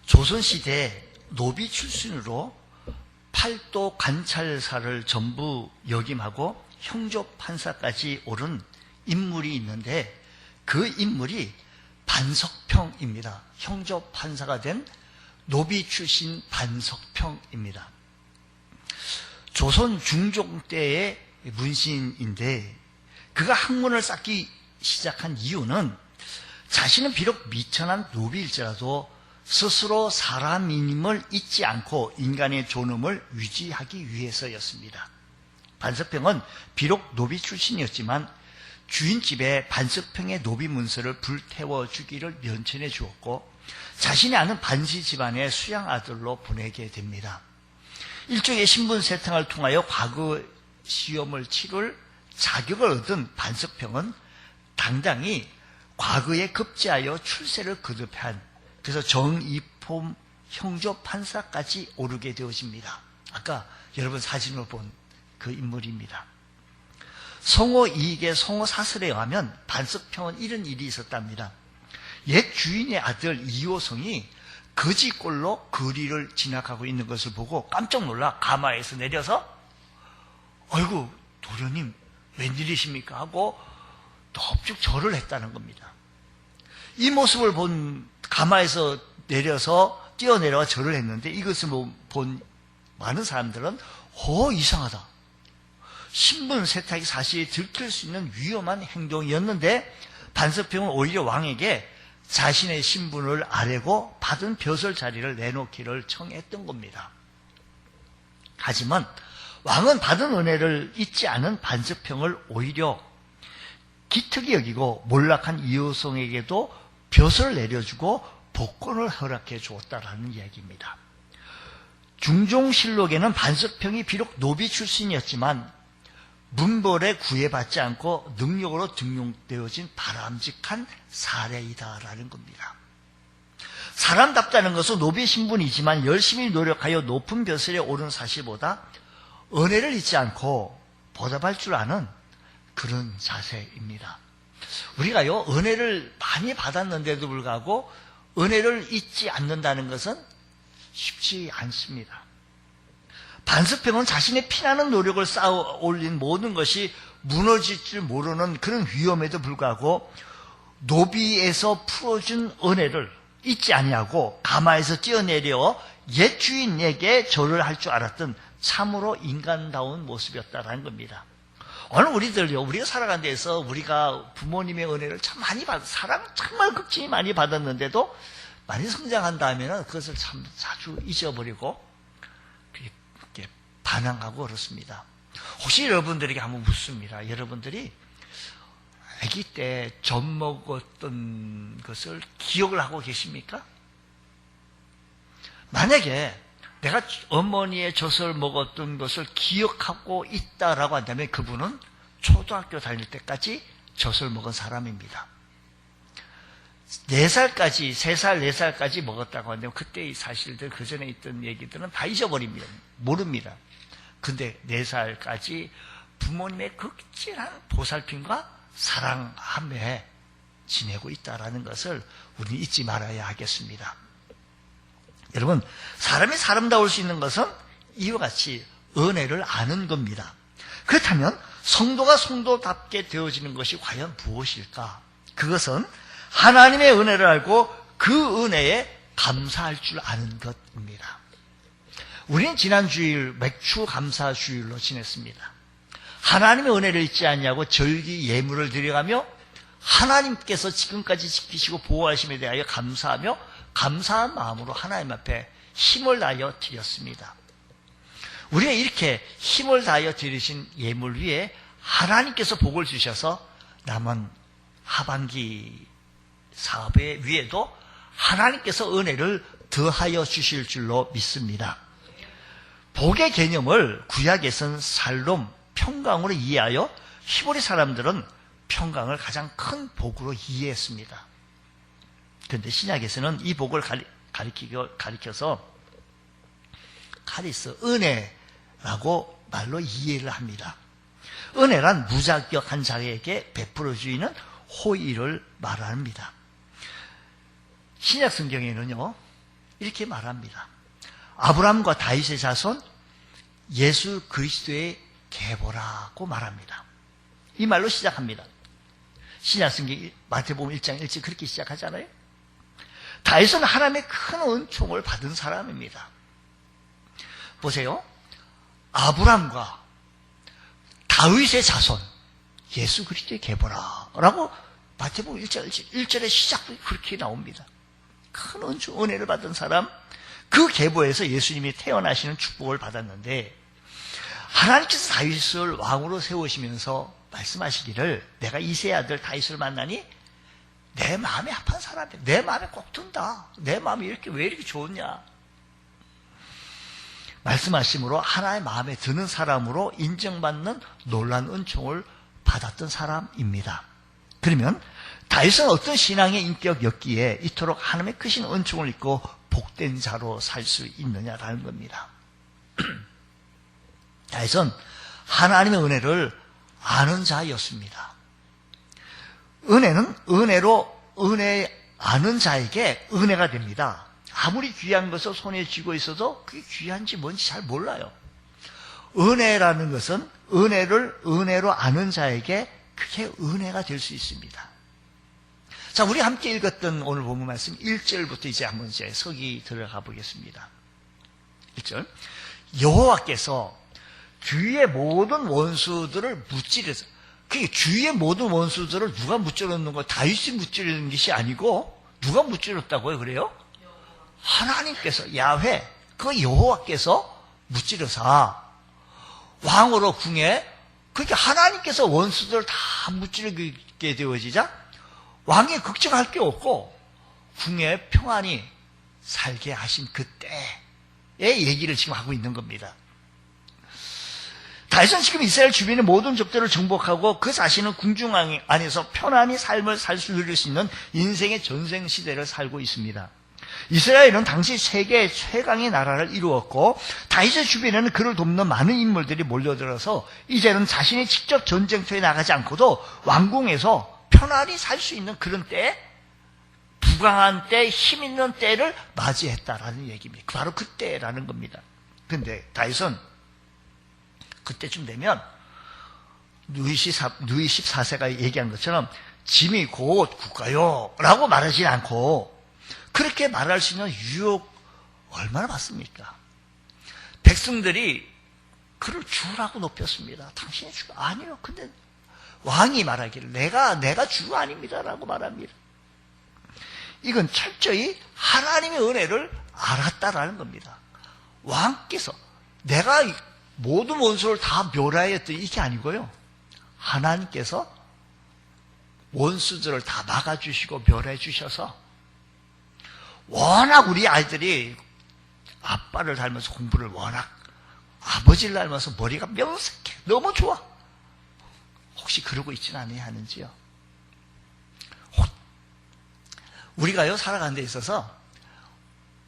조선시대 노비 출신으로 팔도 관찰사를 전부 역임하고 형조판사까지 오른 인물이 있는데 그 인물이 반석평입니다. 형조판사가 된 노비 출신 반석평입니다. 조선 중종 때의 문신인데 그가 학문을 쌓기 시작한 이유는 자신은 비록 미천한 노비일지라도 스스로 사람임을 잊지 않고 인간의 존엄을 유지하기 위해서였습니다. 반석평은 비록 노비 출신이었지만 주인집에 반석평의 노비 문서를 불태워 주기를 면천해 주었고 자신이 아는 반시 집안의 수양 아들로 보내게 됩니다. 일종의 신분 세탕을 통하여 과거 시험을 치를 자격을 얻은 반석평은 당당히 과거에 급제하여 출세를 거듭한 그래서 정이폼 형조판사까지 오르게 되어집니다. 아까 여러분 사진을 본 그 인물입니다. 성호 이익의 성호 사설에 의하면 반석평은 이런 일이 있었답니다. 옛 주인의 아들 이호성이 거지꼴로 거리를 지나가고 있는 것을 보고 깜짝 놀라 가마에서 내려서 아이고 도련님 웬일이십니까 하고 넙죽 절을 했다는 겁니다. 이 모습을 본 가마에서 내려서 뛰어내려와 절을 했는데 이것을 본 많은 사람들은 이상하다. 신분 세탁이 사실이 들킬 수 있는 위험한 행동이었는데 반석평은 오히려 왕에게 자신의 신분을 아뢰고 받은 벼슬 자리를 내놓기를 청했던 겁니다. 하지만 왕은 받은 은혜를 잊지 않은 반석평을 오히려 기특히 여기고 몰락한 이호성에게도 벼슬을 내려주고 복권을 허락해 주었다라는 이야기입니다. 중종실록에는 반석평이 비록 노비 출신이었지만 문벌에 구애받지 않고 능력으로 등용되어진 바람직한 사례이다라는 겁니다. 사람답다는 것은 노비 신분이지만 열심히 노력하여 높은 벼슬에 오른 사실보다 은혜를 잊지 않고 보답할 줄 아는 그런 자세입니다. 우리가요 은혜를 많이 받았는데도 불구하고 은혜를 잊지 않는다는 것은 쉽지 않습니다. 반석평은 자신의 피나는 노력을 쌓아 올린 모든 것이 무너질 줄 모르는 그런 위험에도 불구하고 노비에서 풀어준 은혜를 잊지 아니하고 가마에서 뛰어내려 옛 주인에게 절을 할 줄 알았던 참으로 인간다운 모습이었다는 겁니다. 오늘 우리들요, 우리가 살아간 데서 우리가 부모님의 은혜를 참 많이 사랑 정말 극진히 많이 받았는데도 많이 성장한 다음에는 그것을 참 자주 잊어버리고 이렇게 반항하고 그렇습니다. 혹시 여러분들에게 한번 묻습니다. 여러분들이 아기 때 젖 먹었던 것을 기억을 하고 계십니까? 만약에 내가 어머니의 젖을 먹었던 것을 기억하고 있다라고 한다면 그분은 초등학교 다닐 때까지 젖을 먹은 사람입니다. 4살까지, 3살, 4살까지 먹었다고 한다면 그때의 사실들, 그 전에 있던 얘기들은 다 잊어버립니다. 모릅니다. 근데 4살까지 부모님의 극진한 보살핌과 사랑하며 지내고 있다는 것을 우리는 잊지 말아야 하겠습니다. 여러분, 사람이 사람다울 수 있는 것은 이와 같이 은혜를 아는 겁니다. 그렇다면 성도가 성도답게 되어지는 것이 과연 무엇일까? 그것은 하나님의 은혜를 알고 그 은혜에 감사할 줄 아는 것입니다. 우리는 지난 주일 맥주 감사 주일로 지냈습니다. 하나님의 은혜를 잊지 않냐고 절기 예물을 드려가며 하나님께서 지금까지 지키시고 보호하심에 대하여 감사하며 감사한 마음으로 하나님 앞에 힘을 다하여 드렸습니다. 우리가 이렇게 힘을 다하여 드리신 예물 위에 하나님께서 복을 주셔서 남은 하반기 사업의 위에도 하나님께서 은혜를 더하여 주실 줄로 믿습니다. 복의 개념을 구약에서는 살롬, 평강으로 이해하여 히브리 사람들은 평강을 가장 큰 복으로 이해했습니다. 그런데 신약에서는 이 복을 가리켜서 카리스, 은혜라고 말로 이해를 합니다. 은혜란 무자격한 자에게 베풀어 주이는 호의를 말합니다. 신약 성경에는요, 이렇게 말합니다. 아브라함과 다윗의 자손 예수 그리스도의 계보라고 말합니다. 이 말로 시작합니다. 신약성경 마태복음 1장 1절 그렇게 시작하잖아요. 다윗은 하나님의 큰 은총을 받은 사람입니다. 보세요. 아브라함과 다윗의 자손 예수 그리스도의 계보라라고 마태복음 1장 1절의 시작도 그렇게 나옵니다. 큰 은총, 은혜를 받은 사람, 그 계보에서 예수님이 태어나시는 축복을 받았는데 하나님께서 다윗을 왕으로 세우시면서 말씀하시기를 내가 이새의 아들 다윗을 만나니 내 마음에 합한 사람이야. 내 마음에 꼭 든다. 내 마음이 왜 이렇게 좋냐. 말씀하심으로 하나의 마음에 드는 사람으로 인정받는 놀라운 은총을 받았던 사람입니다. 그러면 다윗은 어떤 신앙의 인격이었기에 이토록 하나님의 크신 은총을 입고 복된 자로 살 수 있느냐라는 겁니다. 다윗은 하나님의 은혜를 아는 자였습니다. 은혜는 은혜 아는 자에게 은혜가 됩니다. 아무리 귀한 것을 손에 쥐고 있어도 그게 귀한지 뭔지 잘 몰라요. 은혜라는 것은 은혜로 아는 자에게 그게 은혜가 될 수 있습니다. 자, 우리 함께 읽었던 오늘 본문 말씀 1절부터 이제 한번 이제 서기 들어가 보겠습니다. 1절. 여호와께서 주위의 모든 원수들을 무찌르서, 그게 주위의 모든 원수들을 누가 무찌르는 거, 다윗이 무찌르는 것이 아니고 누가 무찌르었다고요? 그래요? 하나님께서, 야훼, 그 여호와께서 무찌르사 왕으로 궁에, 그러니까 하나님께서 원수들을 다 무찌르게 되어지자 왕이 걱정할 게 없고 궁에 평안히 살게 하신 그때의 얘기를 지금 하고 있는 겁니다. 다윗은 지금 이스라엘 주변의 모든 적들을 정복하고 그 자신은 궁중 안에서 편안히 삶을 살 수 있는 인생의 전생 시대를 살고 있습니다. 이스라엘은 당시 세계 최강의 나라를 이루었고 다윗의 주변에는 그를 돕는 많은 인물들이 몰려들어서 이제는 자신이 직접 전쟁터에 나가지 않고도 왕궁에서 편안히 살 수 있는 그런 때, 부강한 때, 힘 있는 때를 맞이했다라는 얘기입니다. 바로 그때라는 겁니다. 근데 다윗은 그때쯤 되면 누이 14세가 얘기한 것처럼 짐이 곧 국가요 라고 말하지 않고 그렇게 말할 수 있는 유혹 얼마나 많습니까? 백성들이 그를 주라고 높였습니다. 당신이 주 아니요. 근데 왕이 말하기를 내가 주가 아닙니다라고 말합니다. 이건 철저히 하나님의 은혜를 알았다라는 겁니다. 왕께서 내가 모든 원수를 다 멸하였더니 이게 아니고요. 하나님께서 원수들을 다 막아주시고 멸해 주셔서 워낙 우리 아이들이 아빠를 닮아서 공부를 워낙 아버지를 닮아서 머리가 명색해. 너무 좋아. 혹시 그러고 있지는 아니하는지요? 우리가요 살아가는 데 있어서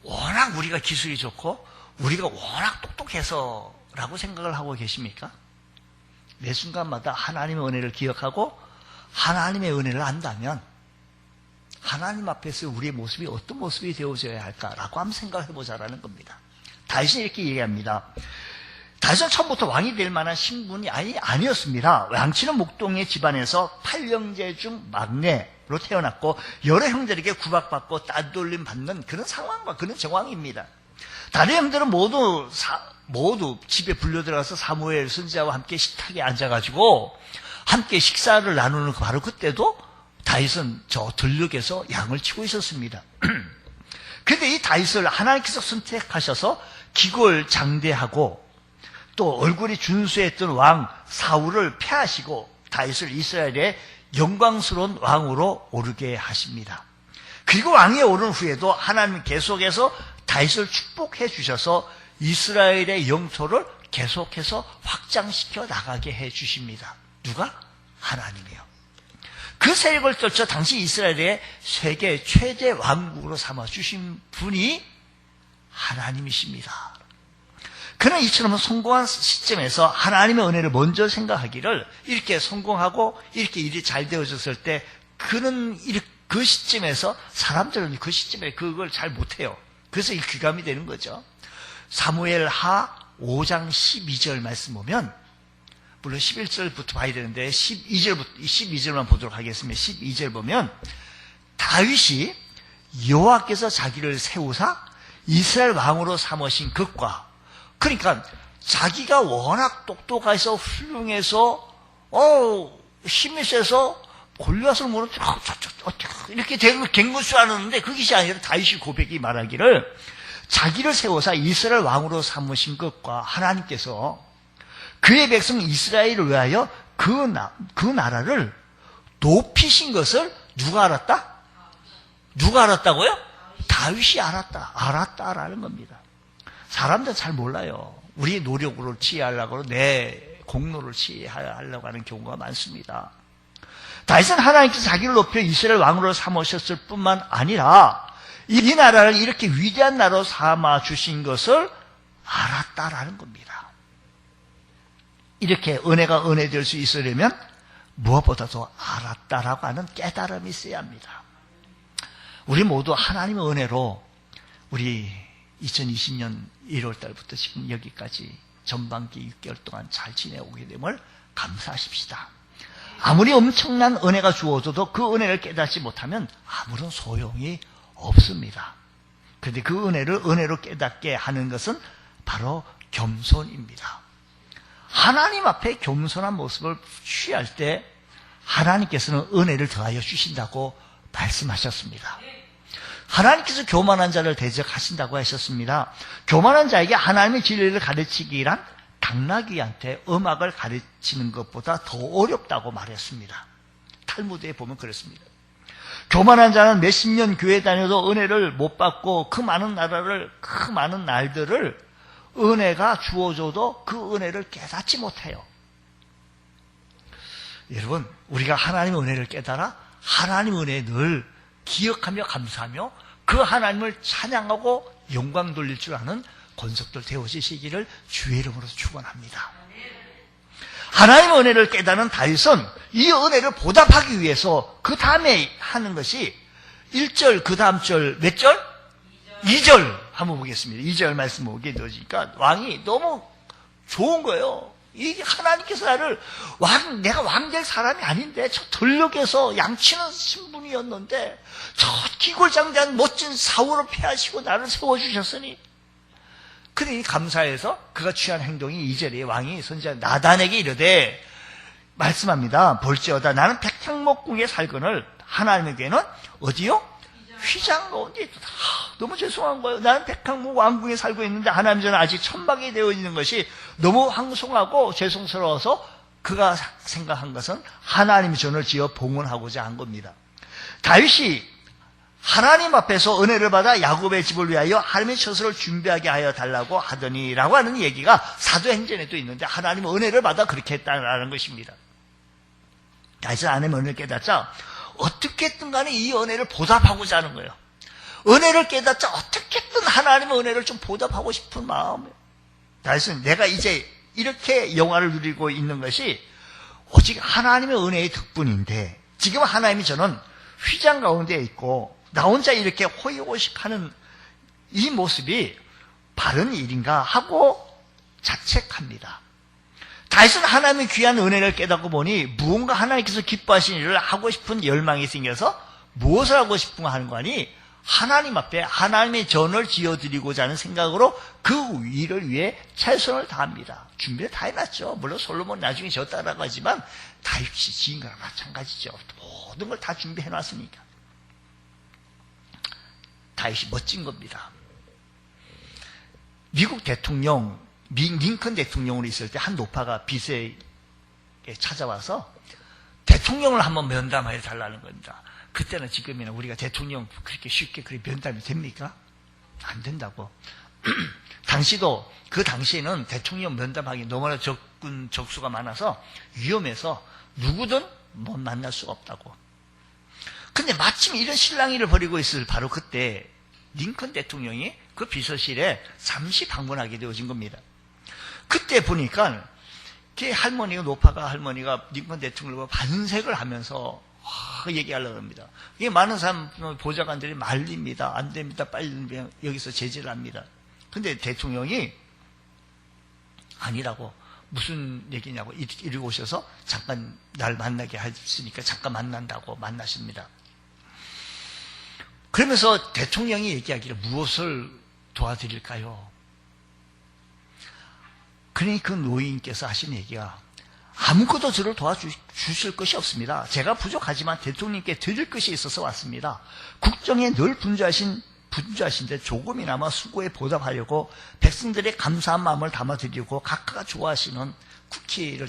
워낙 우리가 기술이 좋고 우리가 워낙 똑똑해서라고 생각을 하고 계십니까? 매 순간마다 하나님의 은혜를 기억하고 하나님의 은혜를 안다면 하나님 앞에서 우리의 모습이 어떤 모습이 되어져야 할까라고 한번 생각해 보자라는 겁니다. 다윗은 이렇게 얘기합니다. 다윗은 처음부터 왕이 될 만한 신분이 아니었습니다. 양치는 목동의 집안에서 8형제 중 막내로 태어났고 여러 형들에게 구박받고 따돌림 받는 그런 상황과 그런 정황입니다. 다른 형들은 모두 집에 불려들어가서 사무엘 선지자와 함께 식탁에 앉아가지고 함께 식사를 나누는 바로 그때도 다윗은 저 들녘에서 양을 치고 있었습니다. 그런데 이 다윗을 하나님께서 선택하셔서 기골장대하고 또 얼굴이 준수했던 왕 사울을 패하시고 다윗을 이스라엘의 영광스러운 왕으로 오르게 하십니다. 그리고 왕위에 오른 후에도 하나님 계속해서 다윗을 축복해 주셔서 이스라엘의 영토를 계속해서 확장시켜 나가게 해 주십니다. 누가? 하나님이요. 그 세력을 떨쳐 당시 이스라엘의 세계 최대 왕국으로 삼아 주신 분이 하나님이십니다. 그는 이처럼 성공한 시점에서 하나님의 은혜를 먼저 생각하기를 이렇게 성공하고 이렇게 일이 잘 되어졌을 때 그는 그 시점에서 사람들은 그 시점에 그걸 잘 못해요. 그래서 이 귀감이 되는 거죠. 사무엘 하 5장 12절 말씀 보면, 물론 11절부터 봐야 되는데 12절만 보도록 하겠습니다. 12절 보면 다윗이 여호와께서 자기를 세우사 이스라엘 왕으로 삼으신 것과, 그러니까 자기가 워낙 똑똑해서 훌륭해서 힘이 세서 골리앗을 모르면 이렇게 된 것을 아는데, 그것이 아니라 다윗이 고백이 말하기를 자기를 세워서 이스라엘 왕으로 삼으신 것과 하나님께서 그의 백성 이스라엘을 위하여 그 나라를 높이신 것을 누가 알았다? 누가 알았다고요? 다윗이 알았다라는 겁니다. 사람들은 잘 몰라요. 우리의 노력으로 지혜하려고, 내 공로를 지혜하려고 하는 경우가 많습니다. 다윗은 하나님께서 자기를 높여 이스라엘 왕으로 삼으셨을 뿐만 아니라 이 나라를 이렇게 위대한 나라로 삼아 주신 것을 알았다라는 겁니다. 이렇게 은혜가 은혜될 수 있으려면 무엇보다도 알았다라고 하는 깨달음이 있어야 합니다. 우리 모두 하나님의 은혜로 우리 2020년 1월 달부터 지금 여기까지 전반기 6개월 동안 잘 지내오게 됨을 감사하십시다. 아무리 엄청난 은혜가 주어져도 그 은혜를 깨닫지 못하면 아무런 소용이 없습니다. 그런데 그 은혜를 은혜로 깨닫게 하는 것은 바로 겸손입니다. 하나님 앞에 겸손한 모습을 취할 때 하나님께서는 은혜를 더하여 주신다고 말씀하셨습니다. 하나님께서 교만한 자를 대적하신다고 하셨습니다. 교만한 자에게 하나님의 진리를 가르치기란 당나귀한테 음악을 가르치는 것보다 더 어렵다고 말했습니다. 탈무드에 보면 그렇습니다. 교만한 자는 몇십 년 교회 다녀도 은혜를 못 받고 그 많은 날들을 은혜가 주어져도 그 은혜를 깨닫지 못해요. 여러분, 우리가 하나님의 은혜를 깨달아 하나님의 은혜에 늘 기억하며 감사하며 그 하나님을 찬양하고 영광 돌릴 줄 아는 권속들 되어지시기를 주의 이름으로 축원합니다. 하나님의 은혜를 깨닫는 다윗은 이 은혜를 보답하기 위해서 그 다음에 하는 것이 1절, 그 다음 절 몇 절? 2절 한번 보겠습니다. 2절 말씀 보게 되니까 왕이 너무 좋은 거예요. 이게 하나님께서 나를 내가 왕 될 사람이 아닌데 저 들녘에서 양치는 신분이었는데 저 기골장대한 멋진 사울을 패하시고 나를 세워주셨으니, 그러니 감사해서 그가 취한 행동이 2절에 왕이 선지자 나단에게 이르되 말씀합니다. 볼지어다 나는 백향목궁에 살거늘 하나님에게는 어디요? 휘장로. 너무 죄송한 거예요. 나는 백향목 왕궁에 살고 있는데 하나님 전에 아직 천박이 되어 있는 것이 너무 황송하고 죄송스러워서 그가 생각한 것은 하나님이 전을 지어 봉헌하고자 한 겁니다. 다윗이 하나님 앞에서 은혜를 받아 야곱의 집을 위하여 하나님의 처소를 준비하게 하여 달라고 하더니라고 하는 얘기가 사도행전에도 있는데 하나님의 은혜를 받아 그렇게 했다는 것입니다. 다윗은 하나님의 은혜를 깨닫자 어떻게든 간에 이 은혜를 보답하고자 하는 거예요. 은혜를 깨닫자 어떻게든 하나님의 은혜를 좀 보답하고 싶은 마음이에요. 다윗은 내가 이제 이렇게 영화를 누리고 있는 것이 오직 하나님의 은혜의 덕분인데 지금 하나님이 저는 휘장 가운데 있고 나 혼자 이렇게 호의호식하는 이 모습이 바른 일인가 하고 자책합니다. 다윗은 하나님의 귀한 은혜를 깨닫고 보니 무언가 하나님께서 기뻐하시는 일을 하고 싶은 열망이 생겨서 무엇을 하고 싶은가 하는 거니 하나님 앞에 하나님의 전을 지어드리고자 하는 생각으로 그 일을 위해 최선을 다합니다. 준비를 다 해놨죠. 물론 솔로몬 나중에 졌다라고 하지만 다윗이 지은 거랑 마찬가지죠. 모든 걸 다 준비해놨으니까. 다윗이 멋진 겁니다. 미국 대통령 링컨 대통령으로 있을 때 한 노파가 빚에 찾아와서 대통령을 한번 면담해 달라는 겁니다. 그때는 지금이나 우리가 대통령 그렇게 쉽게 면담이 됩니까? 안 된다고. 당시도 그 당시에는 대통령 면담하기 너무나 적수가 많아서 위험해서 누구든 못 만날 수가 없다고. 근데 마침 이런 실랑이를 벌이고 있을 바로 그때 링컨 대통령이 그 비서실에 잠시 방문하게 되어진 겁니다. 그때 보니까 노파가 할머니가 링컨 대통령과 반색을 하면서 얘기하려고 합니다. 이게 많은 사람, 보좌관들이 말립니다. 안 됩니다. 빨리 여기서 제재를 합니다. 근데 대통령이 아니라고, 무슨 얘기냐고 이리 오셔서 잠깐 날 만나게 했으니까 잠깐 만난다고 만나십니다. 그러면서 대통령이 얘기하기를 무엇을 도와드릴까요? 그러니 그 노인께서 하신 얘기가 아무것도 저를 도와주실 것이 없습니다. 제가 부족하지만 대통령께 드릴 것이 있어서 왔습니다. 국정에 늘 분주하신데 조금이나마 수고에 보답하려고 백성들의 감사한 마음을 담아드리고 각하가 좋아하시는 쿠키를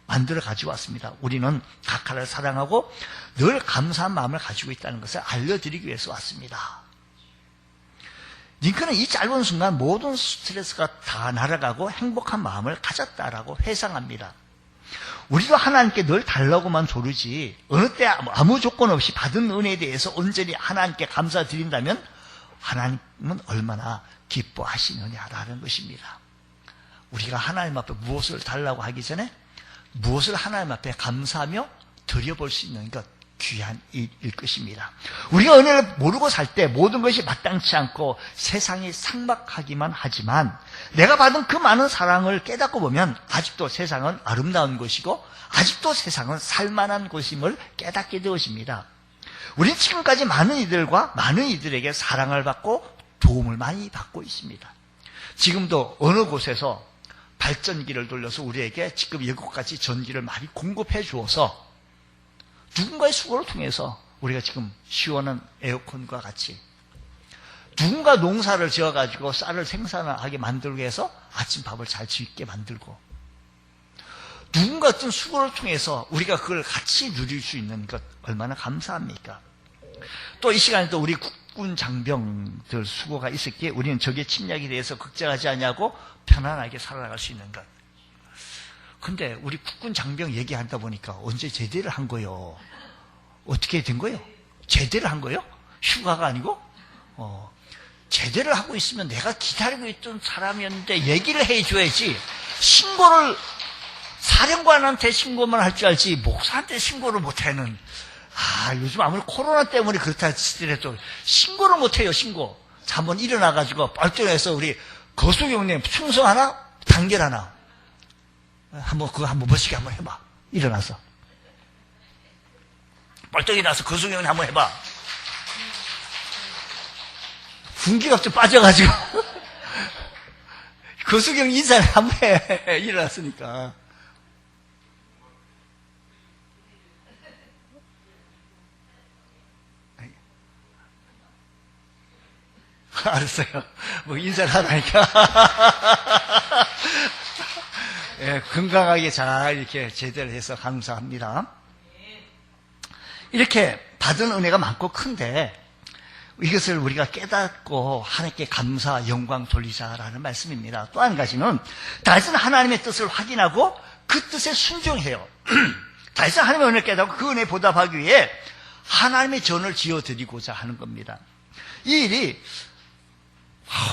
만들어 가지고 왔습니다. 우리는 각하를 사랑하고 늘 감사한 마음을 가지고 있다는 것을 알려드리기 위해서 왔습니다. 링컨은 이 짧은 순간 모든 스트레스가 다 날아가고 행복한 마음을 가졌다라고 회상합니다. 우리도 하나님께 늘 달라고만 조르지 어느 때 아무 조건 없이 받은 은혜에 대해서 온전히 하나님께 감사드린다면 하나님은 얼마나 기뻐하시느냐라는 것입니다. 우리가 하나님 앞에 무엇을 달라고 하기 전에 무엇을 하나님 앞에 감사하며 드려볼 수 있는 것, 귀한 일일 것입니다. 우리가 은혜를 모르고 살 때 모든 것이 마땅치 않고 세상이 삭막하기만 하지만 내가 받은 그 많은 사랑을 깨닫고 보면 아직도 세상은 아름다운 곳이고 아직도 세상은 살만한 곳임을 깨닫게 되어집니다. 우리는 지금까지 많은 이들에게 사랑을 받고 도움을 많이 받고 있습니다. 지금도 어느 곳에서 발전기를 돌려서 우리에게 지금 여기까지 전기를 많이 공급해 주어서 누군가의 수고를 통해서 우리가 지금 시원한 에어컨과 같이 누군가 농사를 지어가지고 쌀을 생산하게 만들기 위해서 아침밥을 잘 짓게 만들고 누군가 어떤 수고를 통해서 우리가 그걸 같이 누릴 수 있는 것 얼마나 감사합니까? 또 이 시간에도 우리 국군 장병들 수고가 있었기에 우리는 적의 침략에 대해서 걱정하지 않냐고 편안하게 살아나갈 수 있는 것. 근데 우리 국군 장병 얘기하다 보니까 언제 제대를 한 거요? 어떻게 된 거요? 제대를 한 거요? 휴가가 아니고? 제대를 하고 있으면 내가 기다리고 있던 사람이었는데 얘기를 해줘야지. 신고를 사령관한테 신고만 할 줄 알지 목사한테 신고를 못하는. 요즘 아무리 코로나 때문에 그렇다 하더라도 신고를 못해요. 신고. 자, 한번 일어나가지고 발전해서 우리 거수경님 충성 하나? 단결 하나? 그거 한번 멋지게 한번 해봐. 일어나서. 벌떡이 나서 거수경님 한번 해봐. 분기가 좀 빠져가지고. 거수경 인사를 한번 해. 일어났으니까. 알았어요. 뭐 인사를 하라니까. 예, 건강하게 잘 이렇게 제대로 해서 감사합니다. 이렇게 받은 은혜가 많고 큰데 이것을 우리가 깨닫고 하나님께 감사, 영광 돌리자라는 말씀입니다. 또 한 가지는 다윗은 하나님의 뜻을 확인하고 그 뜻에 순종해요. 다윗은 하나님의 은혜를 깨닫고 그 은혜에 보답하기 위해 하나님의 전을 지어드리고자 하는 겁니다. 이 일이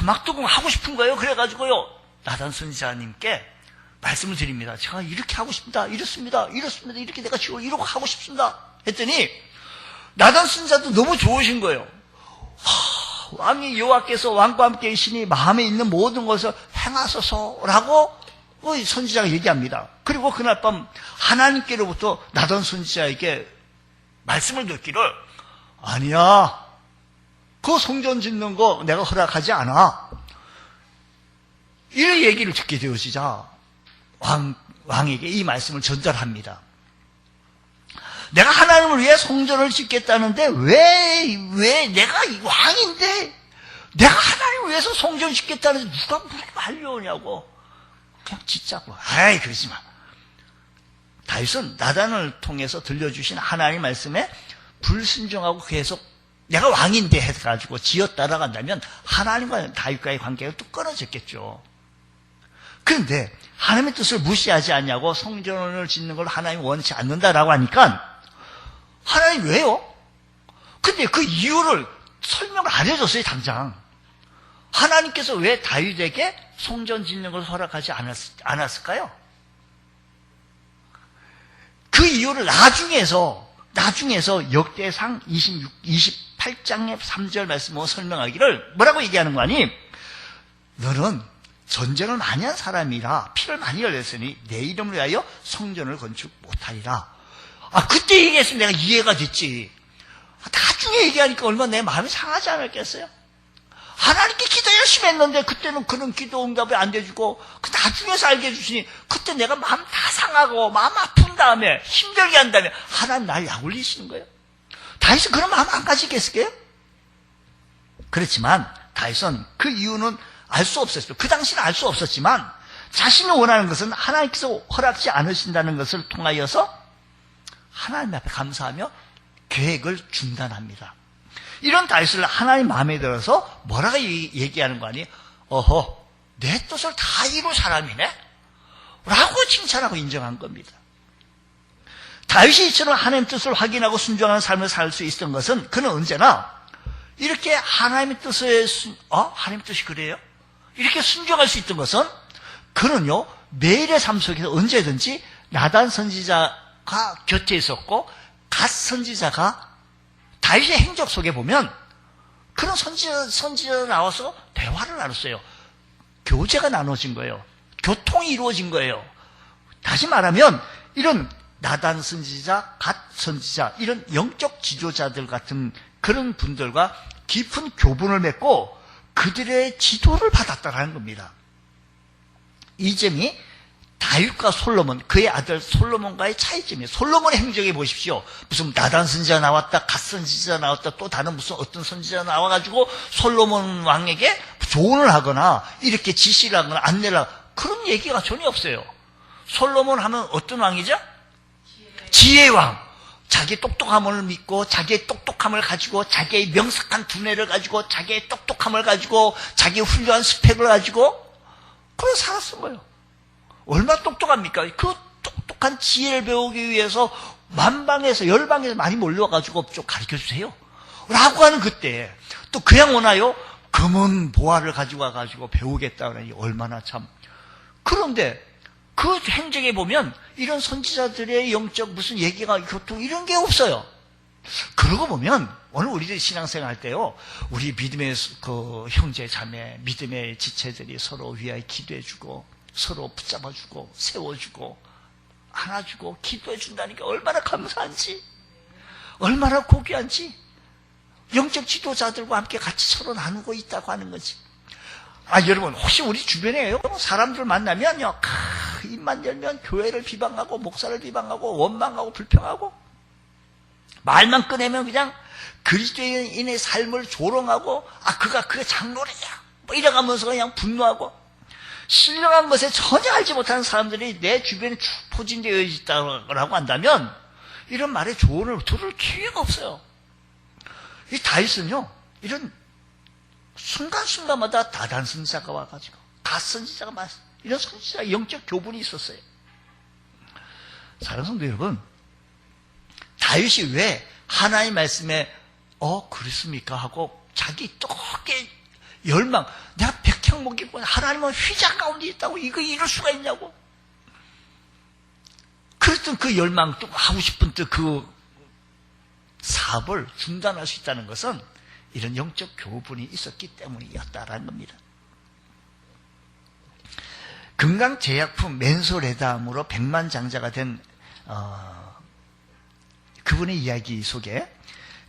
막두고 하고 싶은 거예요. 그래가지고요 나단 선지자님께 말씀을 드립니다. 제가 이렇게 하고 싶습니다. 이렇습니다. 이렇게 내가 지금 이러고 하고 싶습니다. 했더니 나단 선지자도 너무 좋으신 거예요. 왕이 여호와께서 왕과 함께 계시니 마음에 있는 모든 것을 행하소서라고 선지자가 얘기합니다. 그리고 그날 밤 하나님께로부터 나단 선지자에게 말씀을 듣기를 아니야. 그 성전 짓는 거 내가 허락하지 않아. 이 얘기를 듣게 되어지자 왕에게 이 말씀을 전달합니다. 내가 하나님을 위해 성전을 짓겠다는데 왜 내가 왕인데 내가 하나님을 위해서 성전 짓겠다는데 누가 그렇게 하려냐고 그냥 짓자고. 그러지 마. 다윗은 나단을 통해서 들려주신 하나님 말씀에 불순종하고 계속 내가 왕인데 해가지고 지어 따라간다면 하나님과 다윗과의 관계가 또 끊어졌겠죠. 그런데 하나님의 뜻을 무시하지 않냐고 성전을 짓는 걸 하나님 원치 않는다라고 하니까 하나님 왜요? 근데 그 이유를 설명을 안 해줬어요. 당장. 하나님께서 왜 다윗에게 성전 짓는 걸 허락하지 않았을까요? 그 이유를 나중에서 나중에서 역대상 28장의 3절 말씀으로 설명하기를 뭐라고 얘기하는 거 아니? 너는 전쟁을 많이 한 사람이라 피를 많이 흘렸으니 내 이름을 위하여 성전을 건축 못하리라. 그때 얘기했으면 내가 이해가 됐지. 나중에 얘기하니까 얼마나 내 마음이 상하지 않았겠어요? 하나님께 기도 열심히 했는데 그때는 그런 기도 응답이 안 돼주고 나중에서 알게 해주시니 그때 내가 마음 다 상하고 마음 아픈 다음에 힘들게 한 다음에 하나님 날 약올리시는 거예요. 다윗은 그런 마음 안 가지겠을까요? 그렇지만 다윗은 그 이유는 알 수 없었어요. 그 당시는 알 수 없었지만 자신이 원하는 것은 하나님께서 허락지 않으신다는 것을 통하여서 하나님 앞에 감사하며 계획을 중단합니다. 이런 다윗을 하나님 마음에 들어서 뭐라고 얘기하는 거 아니에요? 어허, 내 뜻을 다 이룬 사람이네? 라고 칭찬하고 인정한 겁니다. 다윗이 이처럼 하나님의 뜻을 확인하고 순종하는 삶을 살 수 있었던 것은 그는 언제나 이렇게 하나님의 뜻에 하나님 뜻이 그래요? 이렇게 순종할 수 있던 것은 그는요 매일의 삶 속에서 언제든지 나단 선지자가 곁에 있었고 갓 선지자가 다윗의 행적 속에 보면 그런 선지자 나와서 대화를 나눴어요. 교제가 나눠진 거예요. 교통이 이루어진 거예요. 다시 말하면 이런 나단 선지자, 갓 선지자 이런 영적 지도자들 같은 그런 분들과 깊은 교분을 맺고 그들의 지도를 받았다는 겁니다. 이 점이 다윗과 솔로몬, 그의 아들 솔로몬과의 차이점이에요. 솔로몬의 행적에 보십시오. 무슨 나단 선지자 나왔다, 갓 선지자 나왔다, 또 다른 무슨 어떤 선지자 나와가지고 솔로몬 왕에게 조언을 하거나 이렇게 지시를 하거나 안내를 하거나 그런 얘기가 전혀 없어요. 솔로몬 하면 어떤 왕이죠? 지혜왕. 자기의 똑똑함을 믿고 자기의 똑똑함을 가지고 자기의 명석한 두뇌를 가지고 자기의 똑똑함을 가지고 자기의 훌륭한 스펙을 가지고 그래 살았은 거예요. 얼마나 똑똑합니까? 그 똑똑한 지혜를 배우기 위해서 만방에서 열방에서 많이 몰려가지고 좀 가르쳐주세요 라고 하는 그때 또 그냥 오나요? 금은 보화를 가지고 와가지고 배우겠다 그러니 얼마나 참. 그런데 그 행적에 보면 이런 선지자들의 영적 무슨 얘기가 교통 이런 게 없어요. 그러고 보면 오늘 우리들이 신앙생활 할 때요 우리 믿음의 그 형제 자매 믿음의 지체들이 서로 위하여 기도해주고 서로 붙잡아주고 세워주고 안아주고 기도해준다니까 얼마나 감사한지 얼마나 고귀한지 영적 지도자들과 함께 같이 서로 나누고 있다고 하는 거지. 여러분 혹시 우리 주변에요 사람들 만나면요 입만 열면 교회를 비방하고 목사를 비방하고 원망하고 불평하고 말만 꺼내면 그냥 그리스도인의 삶을 조롱하고 그가 장로래야 뭐 이래가면서 그냥 분노하고 신령한 것에 전혀 알지 못하는 사람들이 내 주변에 쭉 포진되어 있다고 한다면 이런 말에 조언을 들을 기회가 없어요. 이 다윗은요 이런 순간순간마다 다단 선지자가 와가지고 갓 선지자가 이런 선지자 영적 교분이 있었어요. 사랑하는 성도 여러분, 다윗이 왜 하나님 말씀에 그렇습니까 하고 자기 떡에 열망, 내가 백향목이고 하나님은 휘장 가운데 있다고 이거 이럴 수가 있냐고 그랬던 그 열망 또 하고 싶은 그 사업을 중단할 수 있다는 것은 이런 영적 교분이 있었기 때문이었다라는 겁니다. 금강제약품 맨소레담으로 백만장자가 된 그분의 이야기 속에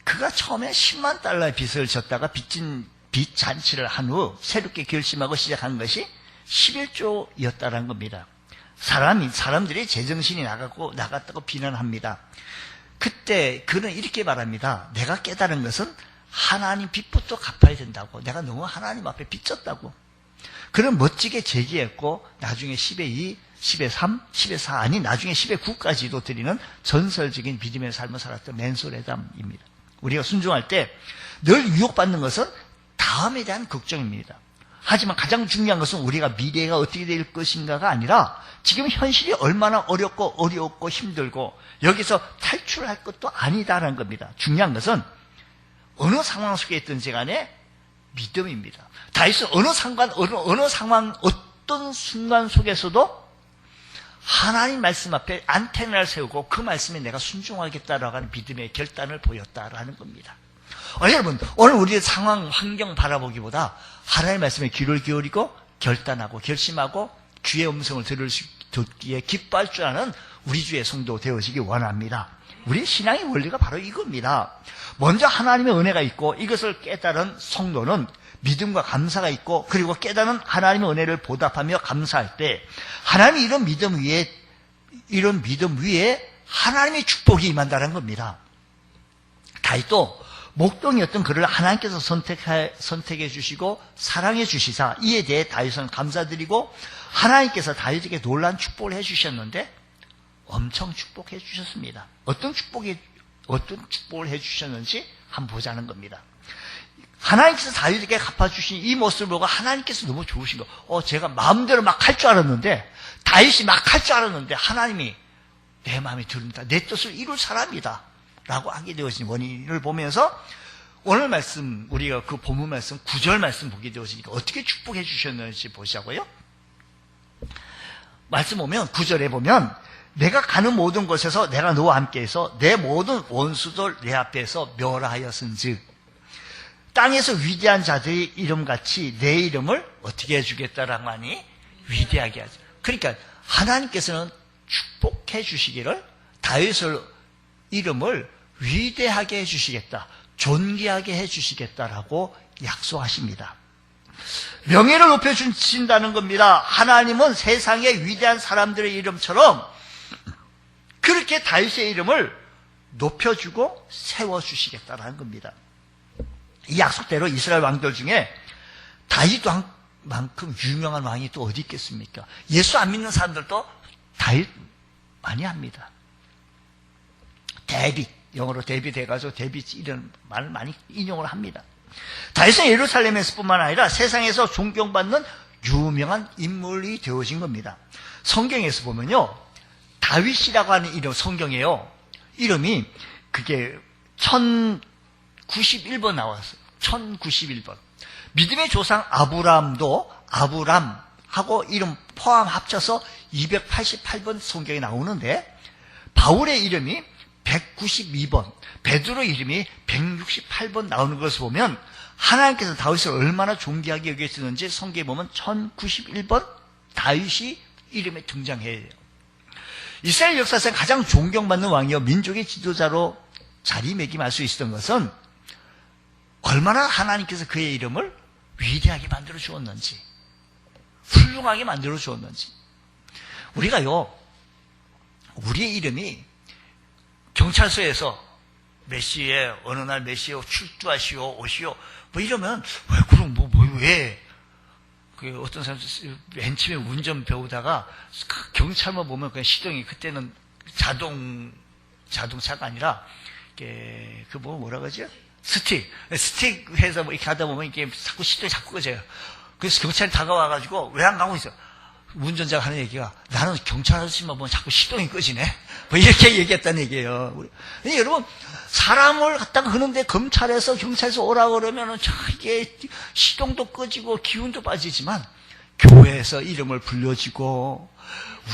그가 처음에 10만 달러의 빚을 졌다가 빚 잔치를 한 후 새롭게 결심하고 시작한 것이 11조였다는 겁니다. 사람들이 제정신이 나갔다고 비난합니다. 그때 그는 이렇게 말합니다. 내가 깨달은 것은 하나님 빚부터 갚아야 된다고. 내가 너무 하나님 앞에 빚졌다고. 그는 멋지게 제기했고 나중에 10의 2, 10의 3, 10의 4 아니 나중에 10의 9까지도 드리는 전설적인 믿음의 삶을 살았던 맨소레담입니다. 우리가 순종할 때 늘 유혹받는 것은 다음에 대한 걱정입니다. 하지만 가장 중요한 것은 우리가 미래가 어떻게 될 것인가가 아니라 지금 현실이 얼마나 어렵고 힘들고 여기서 탈출할 것도 아니다라는 겁니다. 중요한 것은 어느 상황 속에 있든지 간에 믿음입니다. 다윗은 어느 상황, 어떤 순간 속에서도 하나님 말씀 앞에 안테나를 세우고 그 말씀에 내가 순종하겠다라고 하는 믿음의 결단을 보였다라는 겁니다. 여러분, 오늘 우리의 상황, 환경 바라보기보다 하나님의 말씀에 귀를 기울이고 결단하고 결심하고 주의 음성을 듣기에 기뻐할 줄 아는 우리 주의 성도 되어지기 원합니다. 우리 신앙의 원리가 바로 이겁니다. 먼저 하나님의 은혜가 있고 이것을 깨달은 성도는 믿음과 감사가 있고, 그리고 깨달은 하나님의 은혜를 보답하며 감사할 때 하나님이 이런 믿음 위에 하나님의 축복이 임한다는 겁니다. 다윗도 목동이었던 그를 하나님께서 선택해 주시고 사랑해 주시사 이에 대해 다윗은 감사드리고, 하나님께서 다윗에게 놀라운 축복을 해 주셨는데 엄청 축복해 주셨습니다. 어떤 축복을 해 주셨는지 한번 보자는 겁니다. 하나님께서 다윗에게 갚아주신 이 모습을 보고 하나님께서 너무 좋으신 거. 제가 마음대로 막 할 줄 알았는데, 다윗이 막 할 줄 알았는데 하나님이 내 마음에 듭니다. 내 뜻을 이룰 사람이다 라고 하게 되어진 원인을 보면서 오늘 말씀, 우리가 그 본문 말씀 9절 말씀 보게 되어지니까 어떻게 축복해 주셨는지 보자고요. 말씀 보면 9절에 보면 내가 가는 모든 곳에서 내가 너와 함께해서 내 모든 원수들 내 앞에서 멸하였은즉 땅에서 위대한 자들의 이름같이 내 이름을 어떻게 해주겠다라고 하니 위대하게 하죠. 그러니까 하나님께서는 축복해 주시기를, 다윗의 이름을 위대하게 해주시겠다, 존귀하게 해주시겠다라고 약속하십니다. 명예를 높여주신다는 겁니다. 하나님은 세상의 위대한 사람들의 이름처럼 그렇게 다윗의 이름을 높여주고 세워주시겠다라는 겁니다. 이 약속대로 이스라엘 왕들 중에 다윗 왕만큼 유명한 왕이 또 어디 있겠습니까? 예수 안 믿는 사람들도 다윗 많이 합니다. 데빗, 영어로 데빗 해가지고 데빗 이런 말을 많이 인용을 합니다. 다윗은 예루살렘에서 뿐만 아니라 세상에서 존경받는 유명한 인물이 되어진 겁니다. 성경에서 보면요, 다윗이라고 하는 이름, 성경에요, 이름이 그게 1091번 나왔어요. 1091번. 믿음의 조상 아브람도 아브람하고 이름 포함 합쳐서 288번 성경에 나오는데, 바울의 이름이 192번, 베드로 이름이 168번 나오는 것을 보면 하나님께서 다윗을 얼마나 존귀하게 여기셨는지 성경에 보면 1091번 다윗이 이름에 등장해요. 이스라엘 역사상 가장 존경받는 왕이요 민족의 지도자로 자리매김할 수 있었던 것은 얼마나 하나님께서 그의 이름을 위대하게 만들어 주었는지, 훌륭하게 만들어 주었는지. 우리가요, 우리의 이름이 경찰서에서 몇 시에 어느 날 몇 시에 출두하시오 오시오 뭐 이러면 왜 그럼 왜 그 어떤 사람 맨 처음에 운전 배우다가 그 경찰만 보면 그냥 시동이, 그때는 자동차가 아니라 그 뭐라 그러죠? 스틱 해서 뭐 이렇게 하다 보면 이게 자꾸 시동이 자꾸 꺼져요. 그래서 경찰이 다가와가지고 왜 안 가고 있어? 운전자가 하는 얘기가, 나는 경찰 아저씨만 보면 자꾸 시동이 꺼지네, 뭐 이렇게 얘기했다는 얘기예요. 여러분, 사람을 갖다가 하는데 검찰에서 경찰에서 오라고 그러면은 이게 시동도 꺼지고 기운도 빠지지만, 교회에서 이름을 불려지고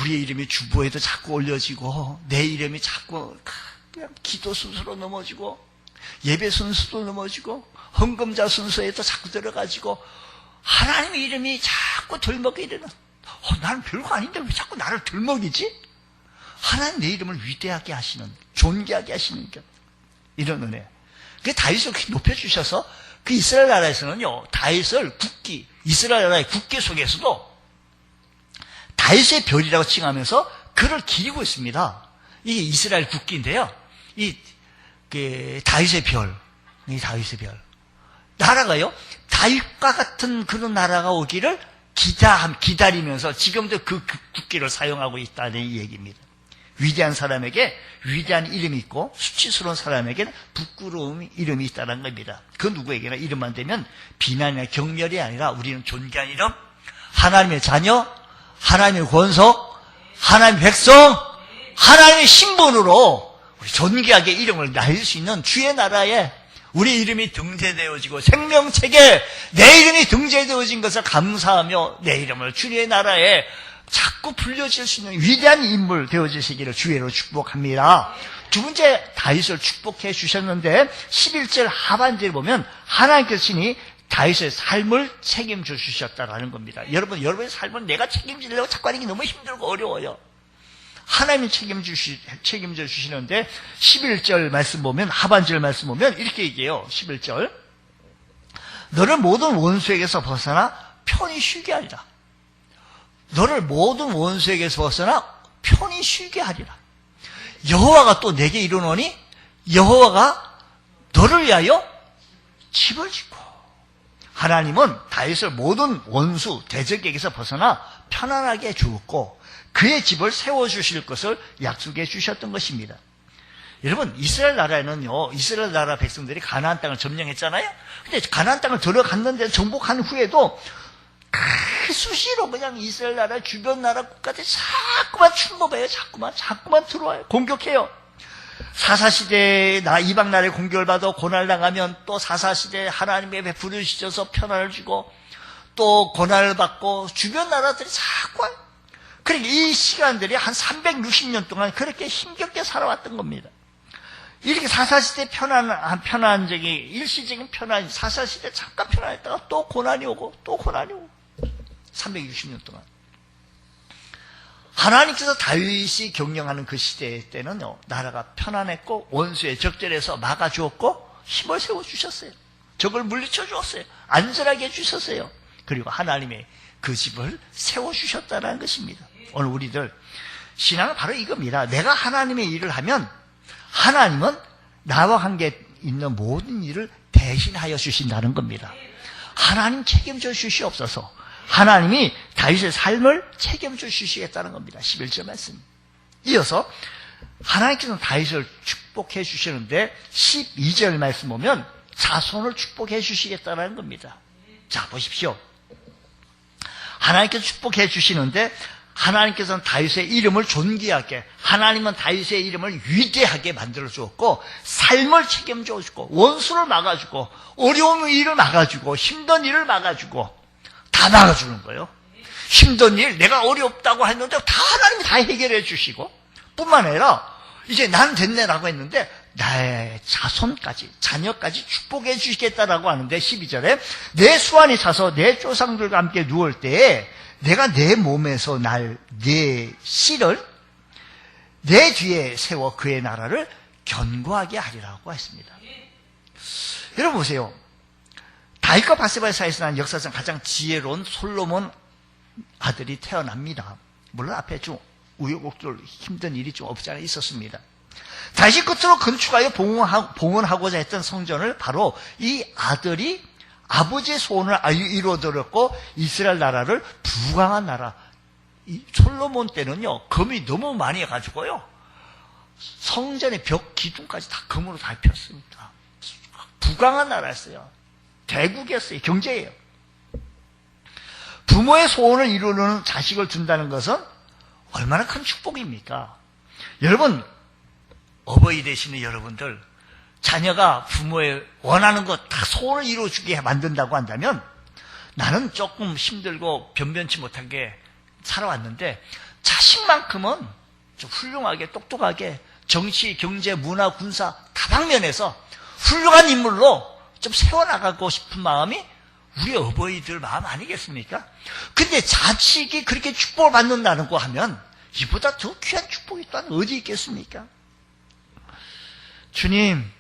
우리의 이름이 주보에도 자꾸 올려지고 내 이름이 자꾸 그냥 기도 순서로 넘어지고 예배 순서도 넘어지고 헌금자 순서에도 자꾸 들어가지고 하나님의 이름이 자꾸 들먹게 되는, 나는 별거 아닌데 왜 자꾸 나를 들먹이지? 하나님 내 이름을 위대하게 하시는, 존귀하게 하시는 이런 은혜. 그 다윗을 그렇게 높여주셔서 그 이스라엘 나라에서는요, 다윗을 이스라엘 나라의 국기 속에서도 다윗의 별이라고 칭하면서 그를 기리고 있습니다. 이게 이스라엘 국기인데요, 다윗의 별, 다윗의 별. 나라가요, 다윗과 같은 그런 나라가 오기를 기다리면서 지금도 그 국기를 사용하고 있다는 이 얘기입니다. 위대한 사람에게 위대한 이름이 있고 수치스러운 사람에게는 부끄러운 이름이 있다는 겁니다. 그 누구에게나 이름만 되면 비난이나 경멸이 아니라 우리는 존귀한 이름, 하나님의 자녀, 하나님의 권속, 하나님의 백성, 하나님의 신분으로 우리 존귀하게 이름을 날릴 수 있는 주의 나라에 우리 이름이 등재되어지고 생명책에 내 이름이 등재되어진 것을 감사하며 내 이름을 주의 나라에 자꾸 불려질 수 있는 위대한 인물 되어주시기를 주의로 축복합니다. 두 번째, 다윗을 축복해 주셨는데 11절 하반절에 보면 하나님께서 친히 다윗의 삶을 책임져 주셨다라는 겁니다. 여러분의 삶은 내가 책임지려고 자꾸 하는 게 너무 힘들고 어려워요. 하나님이 책임져 주시는데 11절 말씀 보면, 하반절 말씀 보면 이렇게 얘기해요. 11절. 너를 모든 원수에게서 벗어나 편히 쉬게 하리라. 너를 모든 원수에게서 벗어나 편히 쉬게 하리라. 여호와가 또 내게 이르노니 여호와가 너를 위하여 집을 짓고. 하나님은 다윗을 모든 원수 대적에게서 벗어나 편안하게 주었고 그의 집을 세워주실 것을 약속해 주셨던 것입니다. 여러분, 이스라엘 나라에는요, 이스라엘 나라 백성들이 가나안 땅을 점령했잖아요. 근데 가나안 땅을 들어갔는데 정복한 후에도 수시로 그냥 이스라엘 나라 주변 나라 국가들이 자꾸만 침범해요. 자꾸만 들어와요. 공격해요. 사사시대에 이방 나라의 공격을 받아 고난을 당하면 또 사사시대에 하나님의 베풀을 주셔서 편안을 주고 또 고난을 받고 주변 나라들이 자꾸 와요. 그러니까 이 시간들이 한 360년 동안 그렇게 힘겹게 살아왔던 겁니다. 이렇게 사사시대 편안한 적이 일시적인 편안, 사사시대 잠깐 편안했다가 또 고난이 오고 또 고난이 오고 360년 동안. 하나님께서 다윗이 경영하는 그 시대 때는요, 나라가 편안했고 원수의 적절해서 막아주었고 힘을 세워주셨어요. 적을 물리쳐 주었어요. 안전하게 해주셨어요. 그리고 하나님의 그 집을 세워주셨다는 것입니다. 오늘 우리들 신앙은 바로 이겁니다. 내가 하나님의 일을 하면 하나님은 나와 관계 있는 모든 일을 대신하여 주신다는 겁니다. 하나님 책임져 주시옵소서. 하나님이 다윗의 삶을 책임져 주시겠다는 겁니다. 11절 말씀. 이어서 하나님께서는 다윗을 축복해 주시는데 12절 말씀 보면 자손을 축복해 주시겠다는 겁니다. 자, 보십시오. 하나님께서 축복해 주시는데 하나님께서는 다윗의 이름을 존귀하게, 하나님은 다윗의 이름을 위대하게 만들어 주었고 삶을 책임져 주고 원수를 막아주고 어려운 일을 막아주고 힘든 일을 막아주고 다 막아주는 거예요. 힘든 일, 내가 어렵다고 했는데 다 하나님이 다 해결해 주시고 뿐만 아니라 이제 난 됐네라고 했는데 나의 자손까지, 자녀까지 축복해 주시겠다라고 하는데 12절에 내 수완이 차서 내 조상들과 함께 누울 때에 내가 내 몸에서 내 씨를 내 뒤에 세워 그의 나라를 견고하게 하리라고 했습니다. 여러분 보세요. 다윗과 바세바의 사이에서 난 역사상 가장 지혜로운 솔로몬 아들이 태어납니다. 물론 앞에 좀 우여곡절 힘든 일이 좀 없지 않아 있었습니다. 다시 끝으로 건축하여 봉헌하고자 했던 성전을 바로 이 아들이 아버지의 소원을 이루어드렸고 이스라엘 나라를 부강한 나라. 이 솔로몬 때는요, 금이 너무 많이 해가지고요, 성전의 벽 기둥까지 다 금으로 다 폈습니다. 부강한 나라였어요. 대국이었어요. 경제예요. 부모의 소원을 이루는 자식을 둔다는 것은 얼마나 큰 축복입니까? 여러분, 어버이 되시는 여러분들, 자녀가 부모의 원하는 것 다 소원을 이루어주게 만든다고 한다면 나는 조금 힘들고 변변치 못하게 살아왔는데 자식만큼은 좀 훌륭하게 똑똑하게 정치, 경제, 문화, 군사 다방면에서 훌륭한 인물로 좀 세워나가고 싶은 마음이 우리 어버이들 마음 아니겠습니까? 근데 자식이 그렇게 축복을 받는다는 거 하면 이보다 더 귀한 축복이 또한 어디 있겠습니까? 주님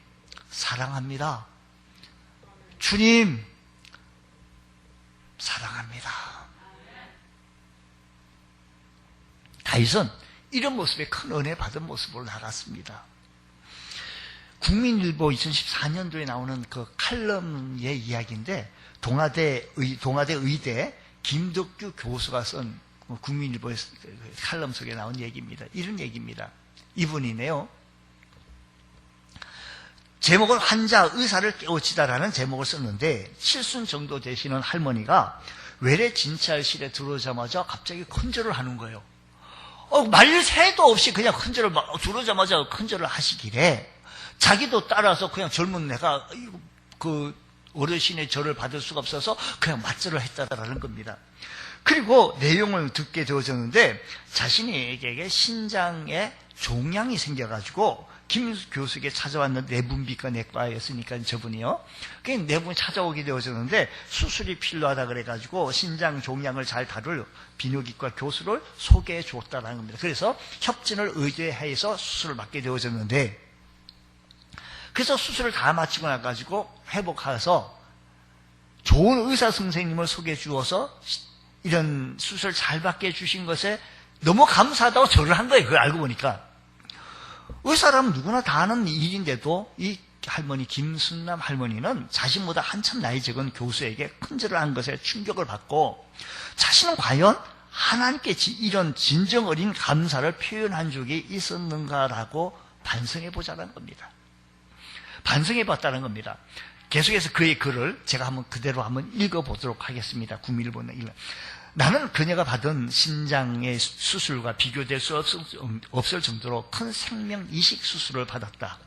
사랑합니다. 주님 사랑합니다. 다윗은 이런 모습에 큰 은혜 받은 모습으로 나갔습니다. 국민일보 2014년도에 나오는 그 칼럼의 이야기인데 동아대 의대 김덕규 교수가 쓴 국민일보의 칼럼 속에 나온 얘기입니다. 이런 얘기입니다. 이분이네요. 제목은 환자 의사를 깨우치다라는 제목을 썼는데 칠순 정도 되시는 할머니가 외래 진찰실에 들어오자마자 갑자기 큰절을 하는 거예요. 말 새도 없이 그냥 들어오자마자 큰절을 하시길래 자기도 따라서 그냥 젊은 애가 그 어르신의 절을 받을 수가 없어서 그냥 맞절을 했다라는 겁니다. 그리고 내용을 듣게 되어졌는데 자신에게 신장에 종양이 생겨가지고 김 교수에게 찾아왔는데 내분비과 내과였으니까 저분이요. 그 내분이 찾아오게 되어졌는데 수술이 필요하다 그래가지고 신장 종양을 잘 다룰 비뇨기과 교수를 소개해 줬다는 겁니다. 그래서 협진을 의뢰해서 수술을 받게 되어졌는데 그래서 수술을 다 마치고 나가지고 회복해서 좋은 의사 선생님을 소개해 주어서 이런 수술 잘 받게 해주신 것에 너무 감사하다고 절을 한 거예요. 그걸 알고 보니까. 의사라면 누구나 다 하는 일인데도 이 할머니 김순남 할머니는 자신보다 한참 나이 적은 교수에게 큰 절을 한 것에 충격을 받고 자신은 과연 하나님께 이런 진정 어린 감사를 표현한 적이 있었는가라고 반성해 보자는 겁니다. 반성해 봤다는 겁니다. 계속해서 그의 글을 제가 그대로 한번 읽어보도록 하겠습니다. 구밀본을 읽어. 나는 그녀가 받은 신장의 수술과 비교될 수 없을 정도로 큰 생명 이식 수술을 받았다.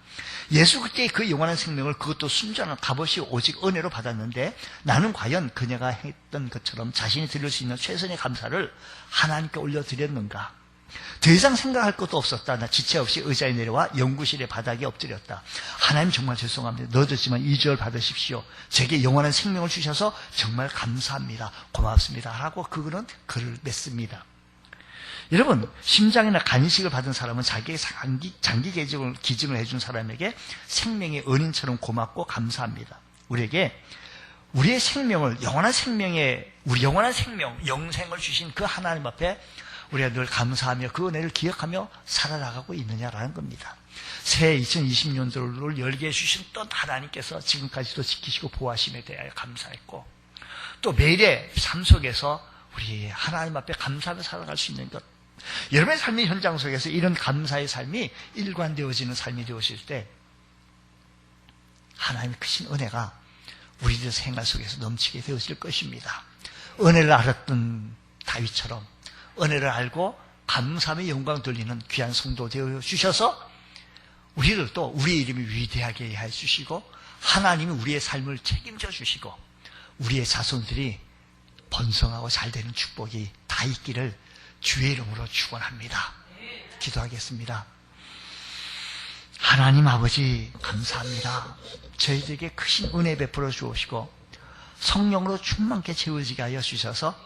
예수 그때의 그 영원한 생명을 그것도 순전한 값없이 오직 은혜로 받았는데 나는 과연 그녀가 했던 것처럼 자신이 드릴 수 있는 최선의 감사를 하나님께 올려드렸는가? 더 이상 생각할 것도 없었다. 나 지체 없이 의자에 내려와 연구실의 바닥에 엎드렸다. 하나님 정말 죄송합니다. 늦었지만 2절 받으십시오. 제게 영원한 생명을 주셔서 정말 감사합니다. 고맙습니다. 하고 그거는 글을 맺습니다. 여러분, 심장이나 간이식을 받은 사람은 자기의 장기 기증을 해준 사람에게 생명의 은인처럼 고맙고 감사합니다. 우리에게 우리의 생명을 우리 영원한 생명, 영생을 주신 그 하나님 앞에 우리가 늘 감사하며 그 은혜를 기억하며 살아나가고 있느냐라는 겁니다. 새해 2020년도를 열게 해주신 하나님께서 지금까지도 지키시고 보호하심에 대하여 감사했고 또 매일의 삶 속에서 우리 하나님 앞에 감사하며 살아갈 수 있는 것, 여러분의 삶의 현장 속에서 이런 감사의 삶이 일관되어지는 삶이 되어질 때 하나님의 크신 은혜가 우리들 생활 속에서 넘치게 되어질 것입니다. 은혜를 알았던 다윗처럼 은혜를 알고 감사함의 영광 돌리는 귀한 성도 되어 주셔서 우리들도 우리의 이름이 위대하게 해 주시고 하나님이 우리의 삶을 책임져 주시고 우리의 자손들이 번성하고 잘 되는 축복이 다 있기를 주의 이름으로 축원합니다. 기도하겠습니다. 하나님 아버지 감사합니다. 저희들에게 크신 은혜 베풀어 주시고 성령으로 충만케 채워지게 하여 주셔서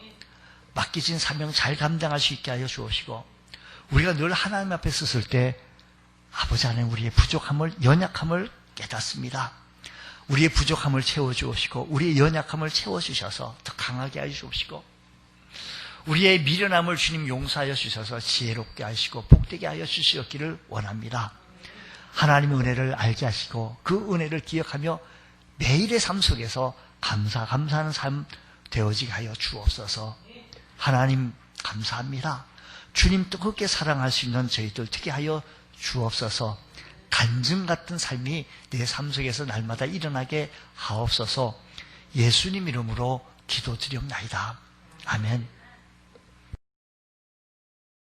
맡기진 사명 잘 감당할 수 있게 하여 주시고 우리가 늘 하나님 앞에 섰을 때 아버지 안에 우리의 부족함을 연약함을 깨닫습니다. 우리의 부족함을 채워주시고 우리의 연약함을 채워주셔서 더 강하게 하여 주시고 우리의 미련함을 주님 용서하여 주셔서 지혜롭게 하시고 복되게 하여 주시었기를 원합니다. 하나님의 은혜를 알게 하시고 그 은혜를 기억하며 매일의 삶 속에서 감사하는 삶 되어지게 하여 주옵소서. 하나님 감사합니다. 주님 뜨겁게 사랑할 수 있는 저희들 특히 하여 주옵소서. 간증 같은 삶이 내 삶 속에서 날마다 일어나게 하옵소서. 예수님 이름으로 기도드리옵나이다. 아멘.